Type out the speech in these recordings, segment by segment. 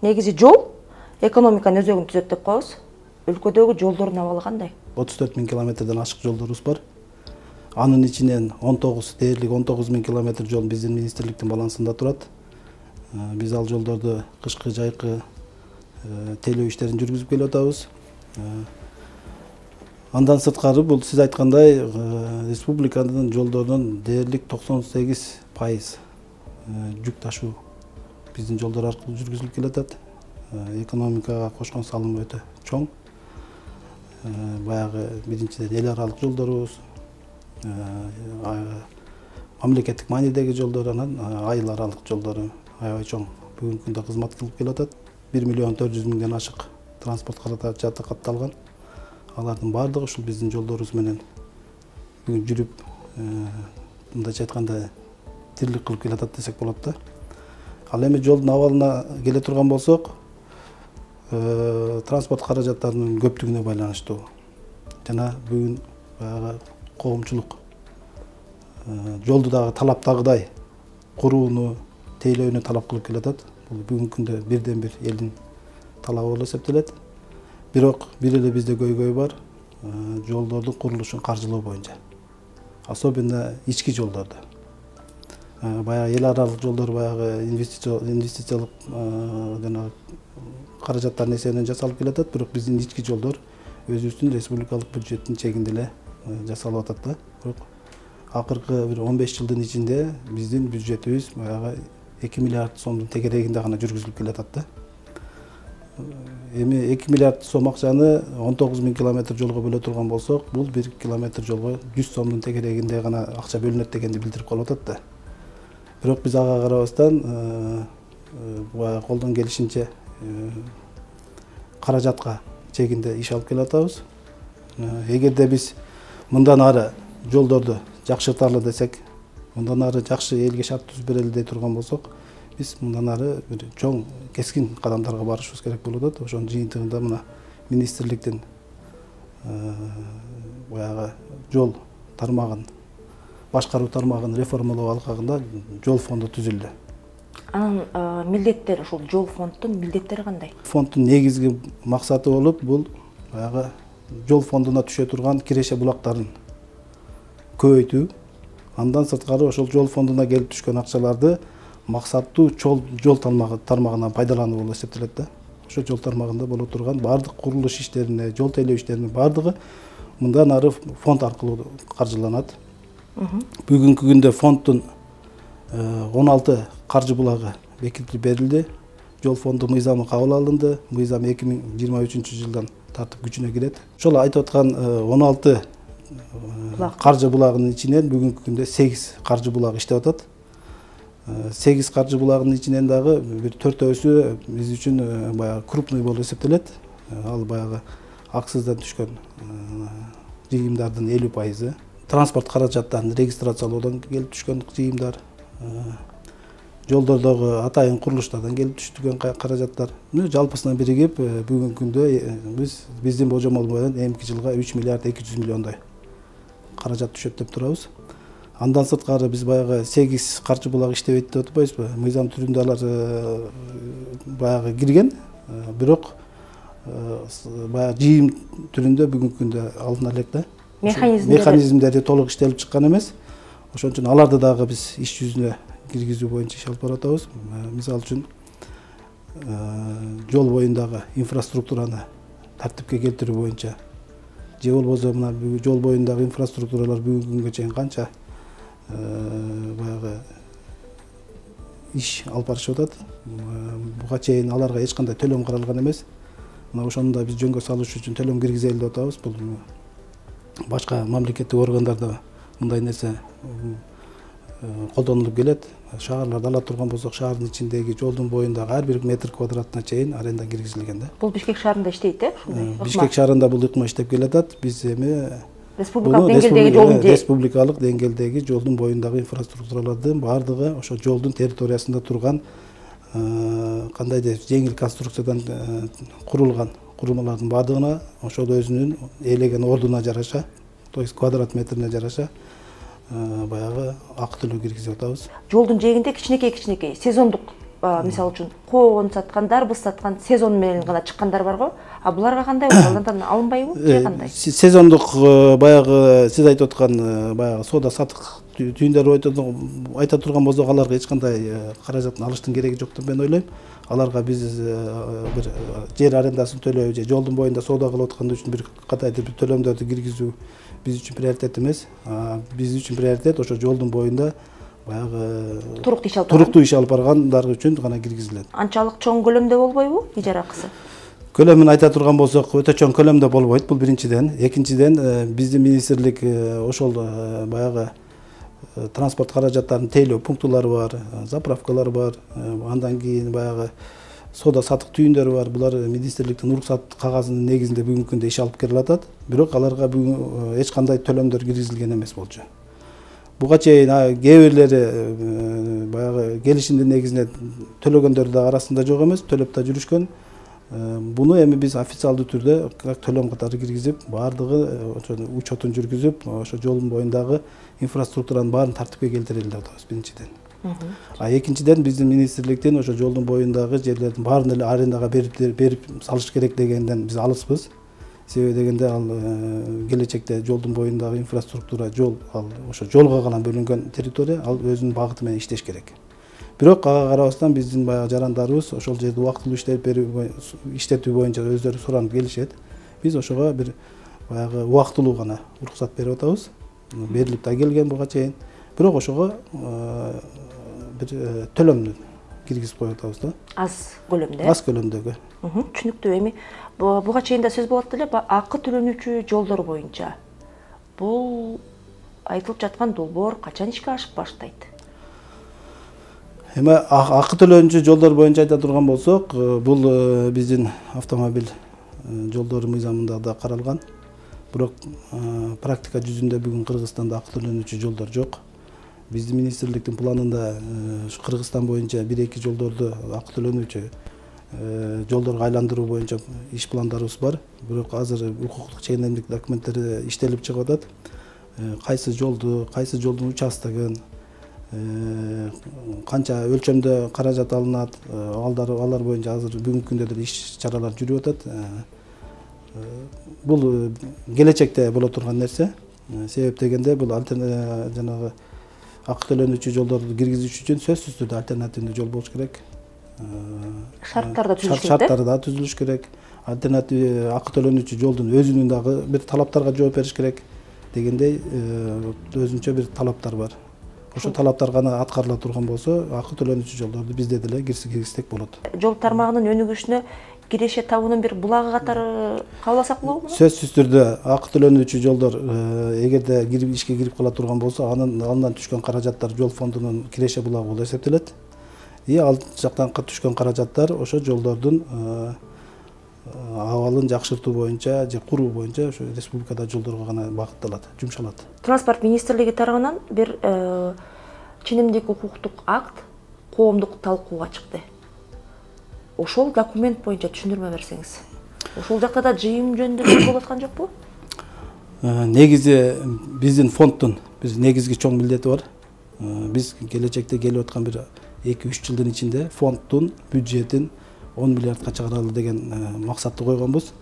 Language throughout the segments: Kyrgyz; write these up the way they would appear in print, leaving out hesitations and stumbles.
Негизи жол экономиканын өзөгүн түзөт деп коебуз. Өлкөдөгү жолдордун абалы кандай? 34 000 километрден ашык жолдорубуз бар. Анын ичинен 19 дээрлик 19 000 километр жол биздин министрликтин балансында турат. Биз ал жолдорду кышкы жайкы тейлөө иштерин жүргүзүп келип атабыз. Андан сырткары бул сиз айткандай республиканын жолдорунун дээрлик 98% жүк ташуу биздин жолдор аркылуу жүргүзүлүп келатат. Экономикага кошкон салымы өтө чоң. Баягы биринчиден эл аралык жолдорубуз, мамлекеттик маанидеги жолдор, анан айыл аралык жолдору аябай чоң бүгүнкү күндө кызмат кылып келатат. 1 400 000 ашык транспорт каражаты катталган. Алардын баардыгы ушул биздин жолдорубуз менен бүгүн жүрүп, мындайча айтканда тирлик кылып келатат десек болот да. Ал эми жолдун абалына келе турган болсок, транспорт каражаттарынын көптүгүнө байланыштуу жана бүгүн баягы коомчулук жолду дагы талаптагыдай курууну, тейлөөнү талап кылып келатат. Бул бүгүнкү күндө бирден бир элдин талабы болуп эсептелет. Бирок бир эле бизде көйгөй бар, жолдордун курулушун каржылоо боюнча. Особенно ички жолдорду. Баягы эл аралык жолдор баягы инвестициялык жана каражаттардын эсебинен жасалып келатат, бирок биздин ички жолдор өзүбүздүн республикалык бюджеттин чегинде эле жасалып атат да. Бирок акыркы бир 15 жылдын ичинде биздин бюджетибиз баягы 2 миллиард сомдун тегерегинде гана жүргүзүлүп келатат да. Эми 2 миллиард сом акчаны 19 000 километр жолго бөлө турган болсок, бул 1 километр жолго 100 сомдун тегерегинде гана акча бөлүнөт дегенди билдирип калып атат да. Бирок биз ага карабастан баягы колдон келишинче каражатка чегинде иш алып келатабыз. Эгерде биз мындан ары жолдорду жакшырталы десек, мындан ары жакшы элге шарт түзүп берели дей турган болсок, биз мындан ары бир чоң кескин кадамдарга барышыбыз керек болуп атат. Ошонун жыйынтыгында мына министрликтин баягы жол тармагын, башкаруу тармагын реформалоо алкагында жол фонду түзүлдү. Анын милдеттери, ушул жол фонддун милдеттери кандай? Фонддун негизги максаты болуп, бул баягы жол фондуна түшө турган киреше булактарын көбөйтүү. Андан сырткары ошол жол фондуна келип түшкөн акчаларды максаттуу жол тармагынан пайдалануу болуп эсептелет да. Ошо жол тармагында боло турган баардык курулуш иштерине, жол тейлөө иштеринин баардыгы мындан ары фонд аркылуу каржыланат. Бүгүнкү күндө фонддун 16 каржы булагы бекитилип берилди. Жол фонду мыйзамы кабыл алынды. Мыйзам 2023 жылдан тартып күчүнө кирет. Ошол айтып аткан 16 каржы булагынын ичинен бүгүнкү күндө 8 каржы булагы иштеп атат. 8 каржы булагынын ичинен дагы бир 4-өсү биз үчүн баягы крупный болуп эсептелет. Ал баягы аксыздан түшкөн жыйымдардын 50%, транспорт каражаттарын регистрациялоодон келип түшкөн жыйымдар, жолдордогу атайын курулуштардан келип түшкөн каражаттар. Жалпысынан биригип бүгүнкү күндө биздин божомол менен эмки жылга 3 миллиард 200 миллиондой каражат түшөт деп турабыз. Андан сырткары биз баягы 8 каржы булак иштебейт деп атпайбызбы? Мыйзам түрүндө алар баягы кирген, бирок баягы жыйым түрүндө бүгүнкү күндө алына элек да. Механизмдери толук иштелип чыккан эмес. Ошон үчүн аларды дагы биз иш жүзүнө киргизүү боюнча иш алып баратабыз. Мисалы үчүн жол боюндагы инфраструктураны тартипке келтирүү боюнча же болбосо мына жол боюндагы инфраструктуралар бүгүнкү күнгө чейин канча баягы иш алып барышып атат. Буга чейин аларга эч кандай төлөм каралган эмес. Мына ошону да биз жөнгө салыш үчүн төлөм киргизели деп атабыз. Бул башка мамлекеттик органдарда мындай нерсе колдонулуп келет. Шаарларда ала турган болсок, шаардын ичиндеги жолдун боюндагы ар бир метр квадратына чейин аренда киргизилген да. Бул Бишкек шаарында иштейт, ушундай? Бишкек шаарында бул ыкма иштеп келатат. Биз эми республикалык деңгээлдеги жолдун боюндагы инфраструктуралардын баардыгы ошо жолдун территориясында турган кандайдыр жеңил конструкциядан курулган курулмалардын баардыгына ошол өзүнүн ээлеген ордуна жараша, то есть квадрат метрине жараша баягы акы төлөө киргизип атабыз. Жолдун жээгинде кичинекей сезондук мисалы үчүн коон саткан, дарбыз саткан сезон менен гана чыккандар бар го. А буларга кандай алардан алынбайбы же кандай? Сезондук баягы сиз айтып аткан баягы соода сатык түйүндөрү айта турган болсок, аларга эч кандай каражатын алыштын кереги жок деп мен ойлойм. Аларга биз бир жер арендасын төлөө же жолдун боюнда соода кылып аткан үчүн бир катайды бир төлөмдөрдү киргизүү биз үчүн приоритет эмес. Биз үчүн приоритет ошо жолдун боюнда баягы туруктуу иш алып баргандар үчүн гана киргизилет. Анчалык чоң көлөмдө болбойбу ижара акысы? Көлөмүн айта турган болсок, өтө чоң көлөмдө болбойт. Бул биринчиден. Экинчиден, биздин министрлик ошол баягы транспорт каражаттарын тейлөө пунктулары бар, заправкалар бар, андан кийин баягы соода сатык түйүндөрү бар. Булар министрликтин уруксат кагазынын негизинде бүгүнкү күндө иш алып келе атат. Бирок аларга бүгүн эч кандай төлөмдөр киргизилген эмес болчу. Буга чейин кээ бирлери баягы келишимдин негизинде төлөгөндөр да арасында жок эмес, төлөп да жүрүшкөн. Буну эми биз официалдуу түрдө төлөм катары киргизип, баардыгы учетун жүргүзүп, ошо жолдун боюндагы инфраструктуранын баарын тартипке келтирели деп атабыз биринчиден. Экинчиден, биздин министрликтин ошо жолдун боюндагы жерлердин баарын эле арендага берип салыш керек дегенден биз алыспыз. Себеби дегенде ал келечекте жолдун боюндагы инфраструктура, жол ал ошо жолго гана бөлүнгөн территория, ал өзүнүн багыты менен иштеш керек. Бирок ага карабастан биздин баягы жарандарыбыз ошол жерди убактылуу иштетүү боюнча өздөрү суранып келишет. Биз ошого бир баягы убактылуу гана уруксат берип атабыз. Берилип да келген буга чейин. Бирок ошого бир төлөмдү киргизип коюп атабыз да. Аз көлөмдө. Аз көлөмдөгү. Түшүнүктүү. Эми буга чейин да сөз болот эле, акы төлөнүүчү жолдор боюнча бул айтылып жаткан долбоор качан ишке ашып баштайт? Эми акы төлөнүүчү жолдор боюнча айта турган болсок, бул биздин автомобиль жолдору мыйзамында да каралган. Бирок практика жүзүндө бүгүн Кыргызстанда акы төлөнүүчү жолдор жок. Биздин министрликтин планында Кыргызстан боюнча 1-2 жолдорду акы төлөнүүчү жолдорго айландыруу боюнча иш пландарыбыз бар. Бирок азыр укуктук ченемдик документтери иштелип чыгып атат. Кайсы жолдун участогун, канча өлчөмдө каражат алынат, алар боюнча азыр бүгүнкү күндө деле иш чаралар жүрүп атат. Бул келечекте боло турган нерсе. Себеп дегенде бул жанагы акы төлөнүүчү жолдорду киргизиш үчүн сөзсүз түрдө альтернативдүү жол болуш керек. Шарттар да түзүлүш керек. Шарттар да түзүлүш керек. Альтернатив акы төлөнүүчү жолдун өзүнүн дагы бир талаптарга жооп бериш керек дегендей өзүнчө бир талаптар бар. Ошо талаптар гана аткарыла турган болсо, акы төлөнүүчү жолдорду бизде деле киргизсек болот. Жол тармагынын өнүгүшүнө киреше табуунун бир булагы катары кабыласак болобу? Сөзсүз түрдө акы төлөнүүчү жолдор эгерде ишке кирип кала турган болсо, андан түшкөн каражаттар жол фондунун киреше булагы болуп эсептелет. Ал жактан түшкөн каражаттар ошо жолдордун абалын жакшыртуу боюнча же куруу боюнча ошо республикада жолдорго гана багытталат, жумшалат. Транспорт министрлиги тарабынан бир ченемдик укуктук акт коомдук талкууга чыкты. Ошол документ боюнча түшүндүрмө берсеңиз. Ошол жакта да жыйым жөнүндө сөз болуп аткан жокпу? Негизи биздин фонддун бир негизги чоң милдети бар. Биз келечекте келип аткан бир 2-3 жылдын ичинде фонддун бюджетин 10 миллиардка чыгаралы деген максатты койгонбуз.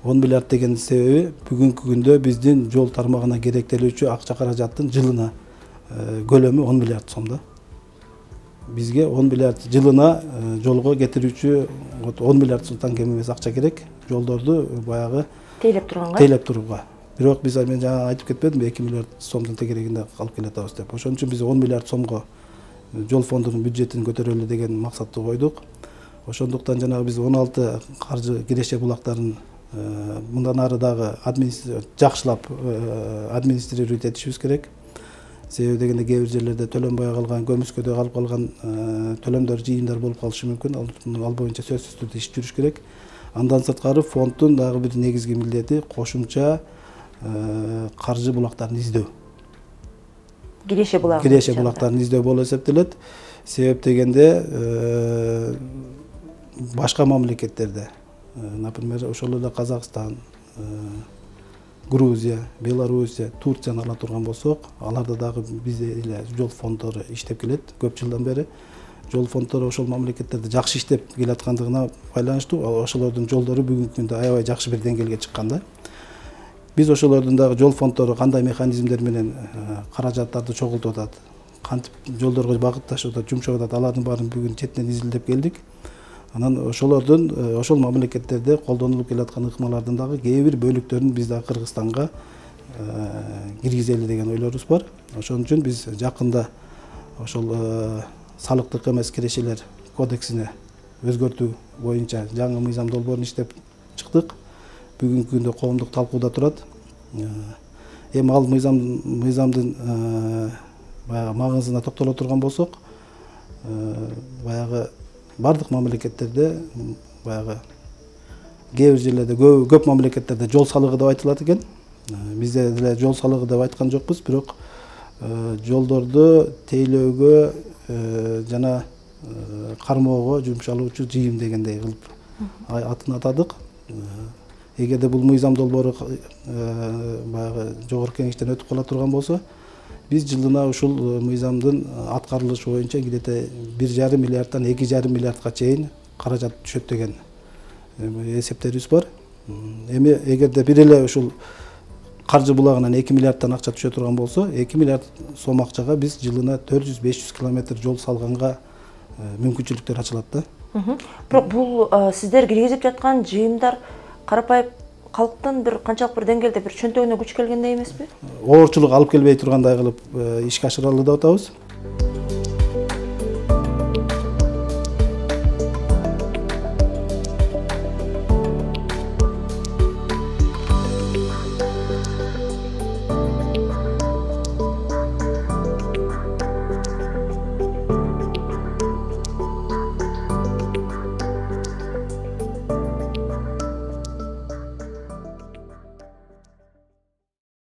10 миллиард деген себеби бүгүнкү күндө биздин жол тармагына керектелүүчү акча каражаттын жылына көлөмү 10 миллиард сомдо. Бизге 10 миллиард жылына жолго кетирүүчү 10 миллиард сомдон кем эмес акча керек. Жолдорду баягы тейлеп турууга. Бирок биз мен жана айтып кетпедимби 2 миллиард сомдун тегерегинде калып келатабыз деп. Ошон үчүн биз 10 миллиард сомго жол фондунун бюджетин көтөрөлү деген максатты койдук. Ошондуктан жанагы биз 16 каржы киреше булактарын мындан ары дагы жакшылап администрировать этишибиз керек. Себеби дегенде кээ бир жерлерде төлөнбөй калган, көмүскөдө калып калган төлөмдөр, жыйындар болуп калышы мүмкүн. Ал боюнча сөзсүз түрдө иш жүрүш керек. Андан сырткары фонддун дагы бир негизги милдети кошумча каржы булактарын издөө. Киреше булактарын издөө болуп эсептелет. Себеп дегенде башка мамлекеттерде, например, ошол эле Казакстан, Грузия, Белоруссия, Турцияны ала турган болсок, аларда дагы бизде эле жол фонддору иштеп келет көп жылдан бери. жол фонддору ошол мамлекеттерде жакшы иштеп келаткандыгына байланыштуу ошолордун жолдору бүгүнкү күндө аябай жакшы бир деңгээлге чыккан да. Биз ошолордун дагы жол фонддору кандай механизмдер менен каражаттарды чогултуп атат, кантип жолдорго багытташып атат, жумшап атат, алардын баарын бүгүн четинен изилдеп келдик. Анан ошолордун ошол мамлекеттерде колдонулуп келаткан ыкмалардын дагы кээ бир бөлүктөрүн биз дагы Кыргызстанга киргизели деген ойлорубуз бар. Ошон үчүн биз жакында ошол салыктык эмес кирешелер кодексине өзгөртүү боюнча жаңы мыйзам долбоорун иштеп чыктык. Бүгүнкү күндө коомдук талкууда турат. Эми ал мыйзамдын баягы маңызына токтоло турган болсок, баягы бардык мамлекеттерде баягы кээ бир жерлерде көп мамлекеттерде жол салыгы деп айтылат экен. Бизде деле жол салыгы деп айткан жокпуз, бирок жолдорду тейлөөгө жана кармоого жумшалуучу жыйым дегендей кылып атын атадык. Эгерде бул мыйзам долбоору баягы жогорку кеңештен өтүп кала турган болсо, биз жылына ушул мыйзамдын аткарылышы боюнча кидете 1,5 миллиардтан 2,5 миллиардга чейин каражат түшөт деген эсептерибиз бар. Эми эгерде бир эле ушул каржы булагынан 2 миллиардтан акча түшө турган болсо, 2 миллиард сом акчага биз жылына 400-500 километр жол салганга мүмкүнчүлүктөр ачылат да. Бирок бул сиздер киргизип жаткан жыйымдар карапайым калктын бир канчалык бир деңгээлде бир чөнтөгүнө күч келгендей эмеспи? Оорчулук алып келбей тургандай кылып ишке ашыралы деп атабыз.